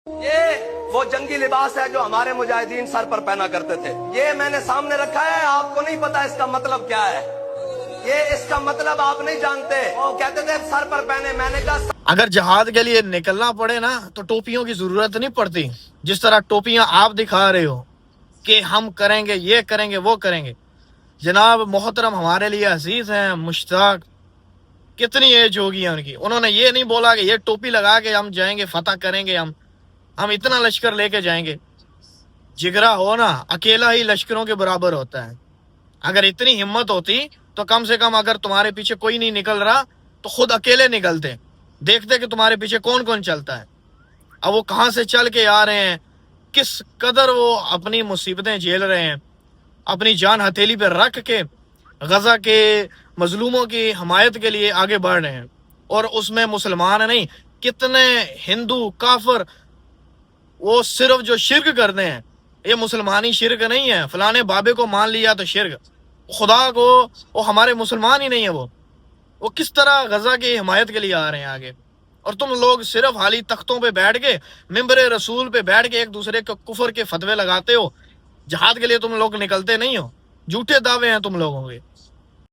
یہ وہ جنگی لباس ہے جو ہمارے مجاہدین سر پر پہنا کرتے تھے. یہ میں نے سامنے رکھا ہے, آپ کو نہیں پتا اس کا مطلب کیا ہے. یہ اس کا مطلب آپ نہیں جانتے. وہ کہتے تھے سر پر پہنے, میں نے کہا اگر جہاد کے لیے نکلنا پڑے نا تو ٹوپیوں کی ضرورت نہیں پڑتی. جس طرح ٹوپیاں آپ دکھا رہے ہو کہ ہم کریں گے, یہ کریں گے, وہ کریں گے. جناب محترم ہمارے لیے عزیز ہیں مشتاق, کتنی ایج ہوگی ہے ان کی. انہوں نے یہ نہیں بولا کہ یہ ٹوپی لگا کے ہم جائیں گے فتح کریں گے, ہم اتنا لشکر لے کے جائیں گے. جگرا ہو نا, اکیلا ہی لشکروں کے برابر ہوتا ہے. اگر اتنی ہمت ہوتی تو کم سے کم اگر تمہارے پیچھے کوئی نہیں نکل رہا تو خود اکیلے نکلتے, دیکھتے کہ تمہارے پیچھے کون کون چلتا ہے. اب وہ کہاں سے چل کے آ رہے ہیں, کس قدر وہ اپنی مصیبتیں جھیل رہے ہیں, اپنی جان ہتھیلی پہ رکھ کے غزہ کے مظلوموں کی حمایت کے لیے آگے بڑھ رہے ہیں. اور اس میں مسلمان نہیں, کتنے ہندو کافر, وہ صرف جو شرک کرتے ہیں, یہ مسلمانی شرک نہیں ہے. فلانے بابے کو مان لیا تو شرک, خدا کو, وہ ہمارے مسلمان ہی نہیں ہے. وہ کس طرح غزہ کی حمایت کے لیے آ رہے ہیں آگے. اور تم لوگ صرف حالی تختوں پہ بیٹھ کے, ممبر رسول پہ بیٹھ کے ایک دوسرے کو کفر کے فتوے لگاتے ہو. جہاد کے لیے تم لوگ نکلتے نہیں ہو. جھوٹے دعوے ہیں تم لوگوں کے.